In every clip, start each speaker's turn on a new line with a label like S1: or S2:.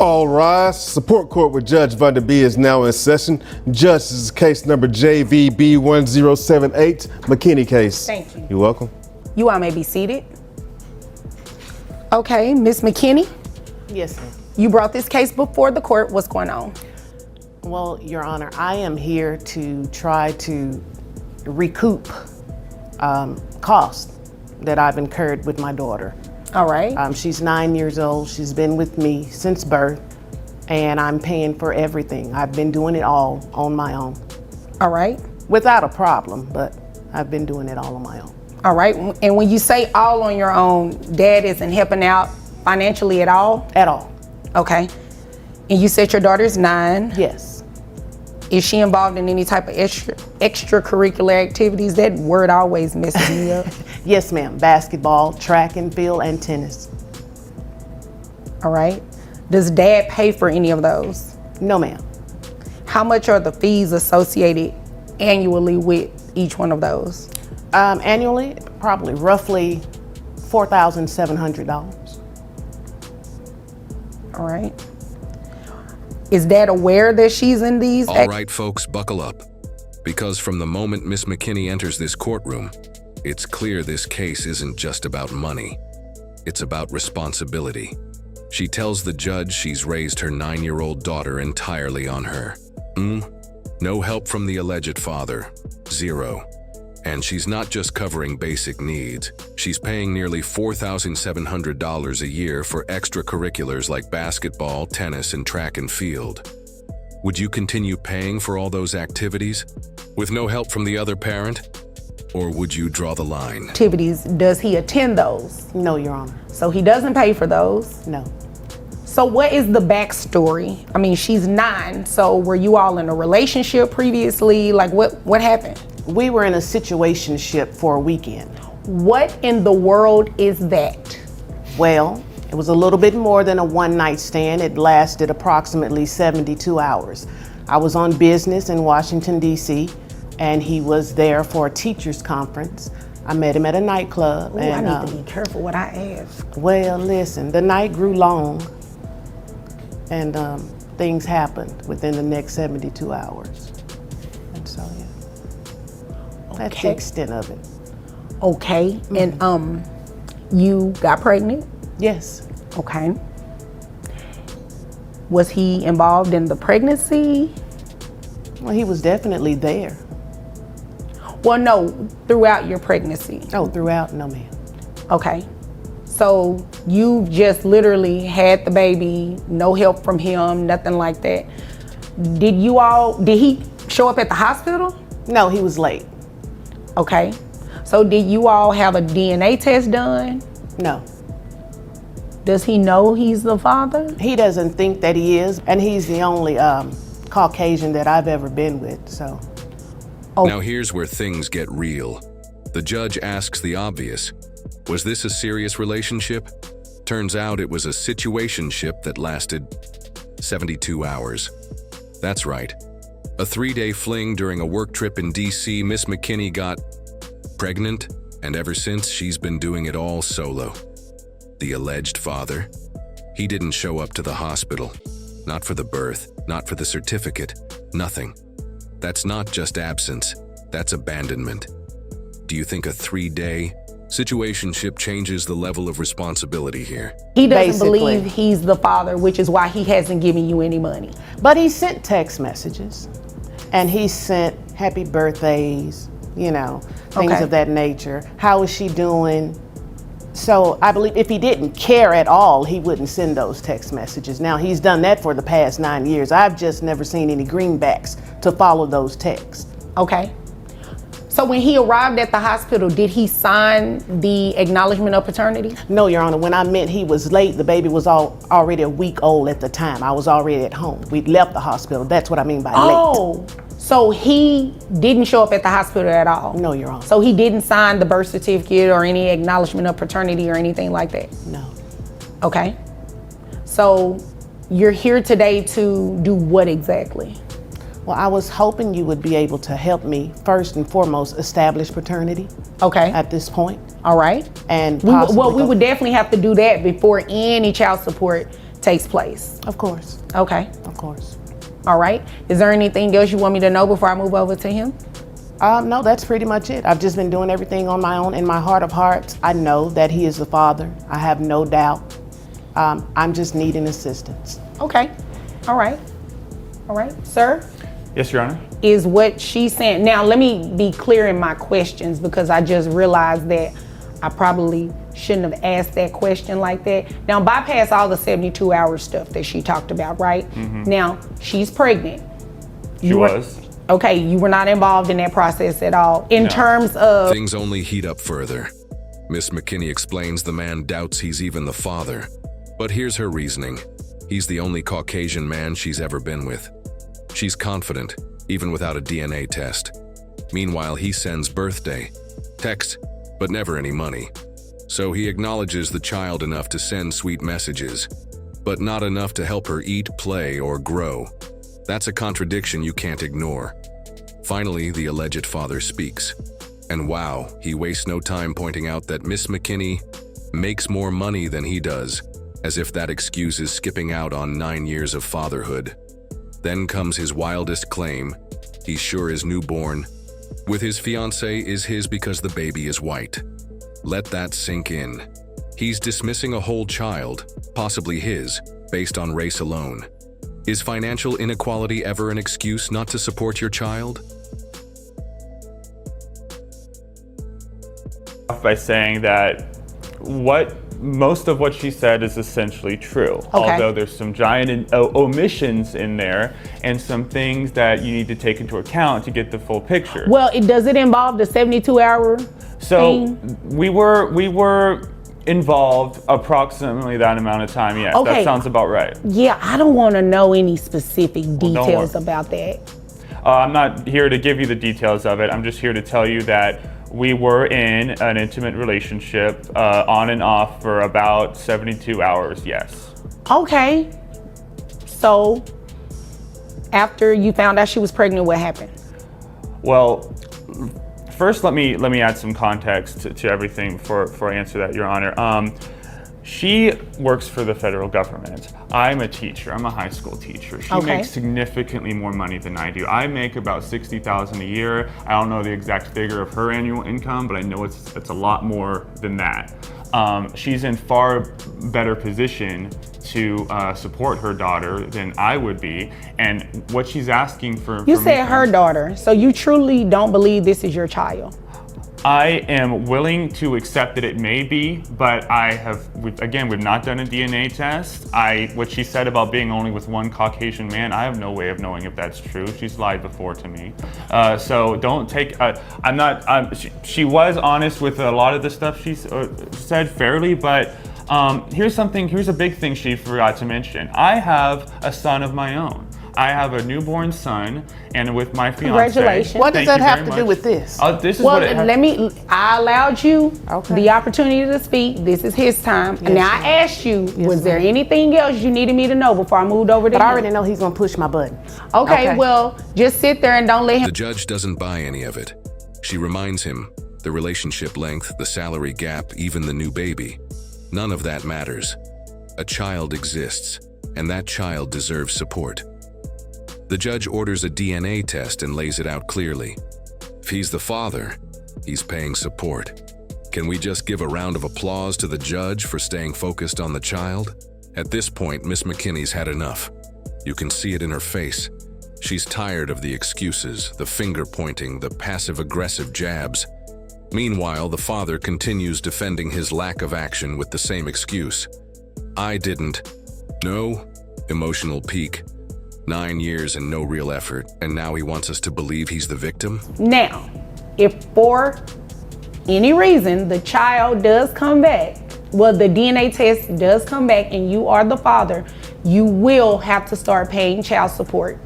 S1: All rise. Support court with Judge Deadbeat is now in session. Judge, this is case number JVB1078, McKinney case.
S2: Thank you.
S1: You're welcome.
S2: You all may be seated. Okay, Ms. McKinney,
S3: Yes, ma'am.
S2: you brought this case before the court. What's going on?
S3: Well, Your Honor, I am here to try to recoup costs that I've incurred with my daughter.
S2: All right.
S3: She's 9 years old. She's been with me since birth, and I'm paying for everything. I've been doing it all on my own.
S2: All right.
S3: Without a problem, but I've been doing it all on my own.
S2: All right. And when you say all on your own, Dad isn't helping out financially at all?
S3: At all.
S2: Okay. And you said your daughter's 9.
S3: Yes.
S2: Is she involved in any type of extracurricular activities? That word always messes me up.
S3: Yes, ma'am. Basketball, track and field, and tennis.
S2: All right. Does Dad pay for any of those?
S3: No, ma'am.
S2: How much are the fees associated annually with each one of those?
S3: Annually, probably roughly $4,700.
S2: All right. Is Dad aware that she's in these?
S4: All right, folks, buckle up. Because from the moment Miss McKinney enters this courtroom, it's clear this case isn't just about money. It's about responsibility. She tells the judge she's raised her 9-year-old daughter entirely on her. No help from the alleged father. 0. And she's not just covering basic needs. She's paying nearly $4,700 a year for extracurriculars like basketball, tennis, and track and field. Would you continue paying for all those activities with no help from the other parent? Or would you draw the line?
S2: Activities, does he attend those?
S3: No, Your Honor.
S2: So he doesn't pay for those?
S3: No.
S2: So what is the backstory? I mean, she's 9, so were you all in a relationship previously? Like what happened?
S3: We were in a situationship for a weekend.
S2: What in the world is that?
S3: Well, it was a little bit more than a one-night stand. It lasted approximately 72 hours. I was on business in Washington, D.C., and he was there for a teacher's conference. I met him at a nightclub.
S2: Ooh,
S3: and
S2: I need to be careful what I ask.
S3: Well, listen, the night grew long, and things happened within the next 72 hours. And so, yeah. That's the extent of it.
S2: Okay, and you got pregnant?
S3: Yes.
S2: Okay. Was he involved in the pregnancy?
S3: Well, he was definitely there.
S2: Well, no, throughout your pregnancy.
S3: Oh, throughout? No, ma'am.
S2: Okay. So you just literally had the baby, no help from him, nothing like that. Did he show up at the hospital?
S3: No, he was late.
S2: Okay. So did you all have a DNA test done?
S3: No.
S2: Does he know he's the father?
S3: He doesn't think that he is, and he's the only Caucasian that I've ever been with, so.
S2: Oh.
S4: Now here's where things get real. The judge asks the obvious. Was this a serious relationship? Turns out it was a situationship that lasted 72 hours. That's right. A 3-day fling during a work trip in D.C., Miss McKinney got pregnant, and ever since she's been doing it all solo. The alleged father, he didn't show up to the hospital. Not for the birth, not for the certificate, nothing. That's not just absence, that's abandonment. Do you think a 3-day situationship changes the level of responsibility here?
S2: He doesn't
S3: Basically.
S2: believe he's the father, which is why he hasn't given you any money.
S3: But he sent text messages, and he sent happy birthdays, things
S2: Okay.
S3: of that nature. How is she doing? So I believe if he didn't care at all, he wouldn't send those text messages. Now, he's done that for the past 9 years. I've just never seen any greenbacks to follow those texts.
S2: Okay. So when he arrived at the hospital, did he sign the acknowledgement of paternity?
S3: No, Your Honor, when I meant he was late, the baby was already a week old at the time. I was already at home. We'd left the hospital. That's what I mean by late.
S2: Oh, so he didn't show up at the hospital at all?
S3: No, Your Honor.
S2: So he didn't sign the birth certificate or any acknowledgement of paternity or anything like that?
S3: No.
S2: Okay. So you're here today to do what exactly?
S3: Well, I was hoping you would be able to help me, first and foremost, establish paternity
S2: Okay.
S3: at this point.
S2: All right.
S3: And
S2: We would definitely have to do that before any child support takes place.
S3: Of course,
S2: Okay.
S3: of course.
S2: All right. Is there anything else you want me to know before I move over to him?
S3: No, that's pretty much it. I've just been doing everything on my own. In my heart of hearts, I know that he is the father. I have no doubt. I'm just needing assistance.
S2: Okay. All right. All right. Sir,
S5: Yes, Your Honor.
S2: is what she's saying. Now, let me be clear in my questions because I just realized that I probably shouldn't have asked that question like that. Now, bypass all the 72-hour stuff that she talked about, right? Now, she's pregnant.
S5: She was.
S2: Okay, you were not involved in that process at all. In terms of,
S4: Things only heat up further. Miss McKinney explains the man doubts he's even the father. But here's her reasoning. He's the only Caucasian man she's ever been with. She's confident, even without a DNA test. Meanwhile, he sends birthday, text, but never any money. So he acknowledges the child enough to send sweet messages, but not enough to help her eat, play, or grow. That's a contradiction you can't ignore. Finally, the alleged father speaks. And wow, he wastes no time pointing out that Miss McKinney makes more money than he does, as if that excuses skipping out on 9 years of fatherhood. Then comes his wildest claim. He's sure his newborn with his fiancée is his because the baby is white. Let that sink in. He's dismissing a whole child, possibly his, based on race alone. Is financial inequality ever an excuse not to support your child?
S5: By saying that most of what she said is essentially true. Although there's some giant omissions in there and some things that you need to take into account to get the full picture.
S2: well, does it involve the 72-hour
S5: So
S2: thing?
S5: we were involved approximately that amount of time, yes.
S2: Okay.
S5: That sounds about right.
S2: Yeah, I don't want to know any specific
S5: don't
S2: details
S5: worry.
S2: about that.
S5: I'm not here to give you the details of it. I'm just here to tell you that we were in an intimate relationship on and off for about 72 hours, yes.
S2: Okay. So, after you found out she was pregnant, what happened?
S5: Well, first let me add some context to everything before I answer that, Your Honor. She works for the federal government. I'm a teacher. I'm a high school teacher. She
S2: Okay.
S5: makes significantly more money than I do. I make about $60,000 a year. I don't know the exact figure of her annual income, but I know it's a lot more than that. She's in far better position to support her daughter than I would be, and what she's asking for.
S2: You
S5: for
S2: said
S5: me,
S2: her daughter, so you truly don't believe this is your child?
S5: I am willing to accept that it may be, but we've not done a DNA test. What she said about being only with one Caucasian man, I have no way of knowing if that's true. She's lied before to me. So don't take, she was honest with a lot of the stuff she said fairly, but here's a big thing she forgot to mention. I have a son of my own. I have a newborn son, and with my fiance.
S2: Congratulations.
S3: What does
S5: Thank
S3: that
S5: you
S3: have
S5: very
S3: to do
S5: much.
S3: with this?
S5: This is
S2: Well,
S5: what it has.
S2: I allowed you
S3: Okay.
S2: the opportunity to speak. This is his time.
S3: Yes,
S2: now, I
S3: ma'am.
S2: asked you, was there
S3: ma'am.
S2: anything else you needed me to know before I moved over to
S3: But I
S2: him?
S3: already know he's gonna push my buttons.
S2: Okay, well, just sit there and don't let him.
S4: The judge doesn't buy any of it. She reminds him the relationship length, the salary gap, even the new baby. None of that matters. A child exists, and that child deserves support. The judge orders a DNA test and lays it out clearly. If he's the father, he's paying support. Can we just give a round of applause to the judge for staying focused on the child? At this point, Miss McKinney's had enough. You can see it in her face. She's tired of the excuses, the finger pointing, the passive-aggressive jabs. Meanwhile, the father continues defending his lack of action with the same excuse. I didn't. No. Emotional peak. 9 years and no real effort, and now he wants us to believe he's the victim?
S2: Now, if for any reason the child does come back, well, the DNA test does come back and you are the father, you will have to start paying child support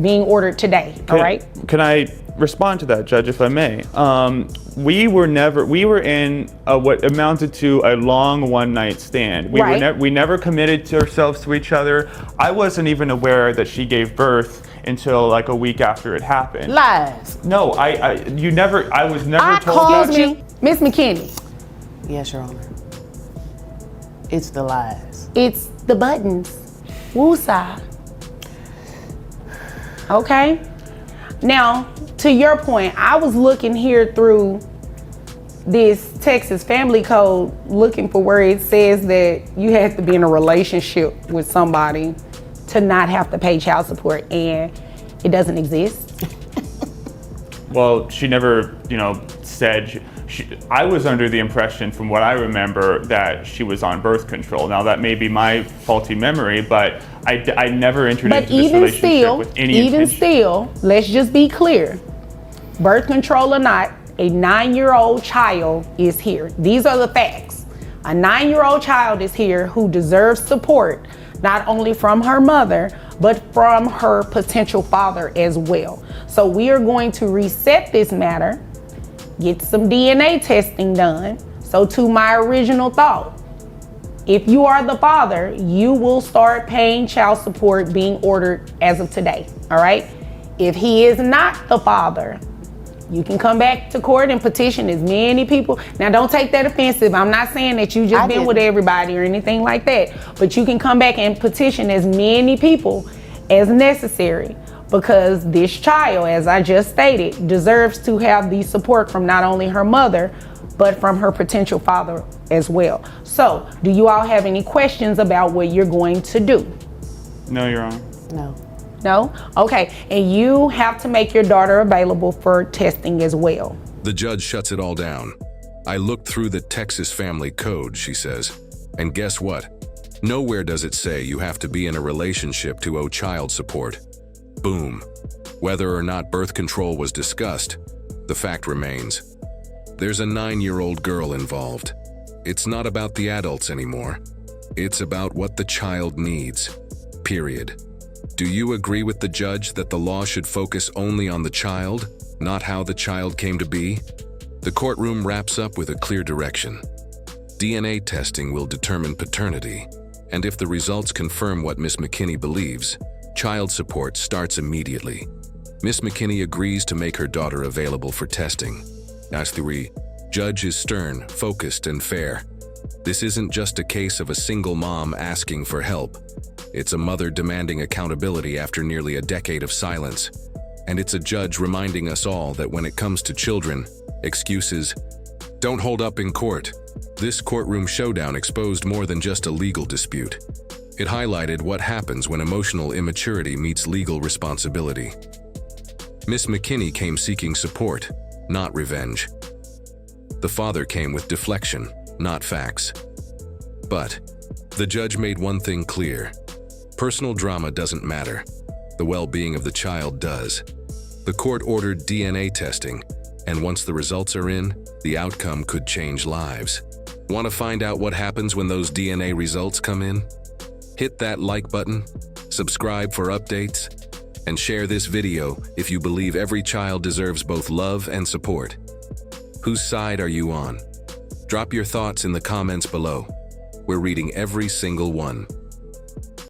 S2: being ordered today, all right?
S5: Can I respond to that, Judge, if I may? We were in what amounted to a long one-night stand. We never committed ourselves to each other. I wasn't even aware that she gave birth until like a week after it happened.
S3: Lies.
S5: No, I was never told that.
S2: Excuse me, Miss McKinney,
S3: Yes, Your Honor. It's the lies.
S2: it's the buttons. Woosah. Okay? Now, to your point, I was looking here through this Texas family code looking for where it says that you have to be in a relationship with somebody to not have to pay child support, and it doesn't exist.
S5: Well, she never, said. I was under the impression, from what I remember, that she was on birth control. Now, that may be my faulty memory, but I never entered into this relationship with any intention.
S2: Even still, let's just be clear. Birth control or not, a 9-year-old child is here. These are the facts. A 9-year-old child is here who deserves support, not only from her mother, but from her potential father as well. So we are going to reset this matter, get some DNA testing done. So to my original thought, if you are the father, you will start paying child support being ordered as of today, all right? If he is not the father, you can come back to court and petition as many people. Now, don't take that offensive. I'm not saying that you just been with everybody or anything like that, but you can come back and petition as many people as necessary, because this child, as I just stated, deserves to have the support from not only her mother, but from her potential father as well. So, do you all have any questions about what you're going to do?
S5: No, Your Honor.
S3: No.
S2: No? Okay, and you have to make your daughter available for testing as well.
S4: The judge shuts it all down. I looked through the Texas family code, she says, and guess what? Nowhere does it say you have to be in a relationship to owe child support. Boom. Whether or not birth control was discussed, the fact remains. There's a 9-year-old girl involved. It's not about the adults anymore. It's about what the child needs. Period. Do you agree with the judge that the law should focus only on the child, not how the child came to be? The courtroom wraps up with a clear direction. DNA testing will determine paternity, and if the results confirm what Ms. McKinney believes, child support starts immediately. Ms. McKinney agrees to make her daughter available for testing. As the judge is stern, focused, and fair. This isn't just a case of a single mom asking for help. It's a mother demanding accountability after nearly a decade of silence. And it's a judge reminding us all that when it comes to children, excuses don't hold up in court. This courtroom showdown exposed more than just a legal dispute. It highlighted what happens when emotional immaturity meets legal responsibility. Miss McKinney came seeking support, not revenge. The father came with deflection, not facts. But the judge made one thing clear. Personal drama doesn't matter. The well-being of the child does. The court ordered DNA testing, and once the results are in, the outcome could change lives. Want to find out what happens when those DNA results come in? Hit that like button, subscribe for updates, and share this video if you believe every child deserves both love and support. Whose side are you on? Drop your thoughts in the comments below. We're reading every single one.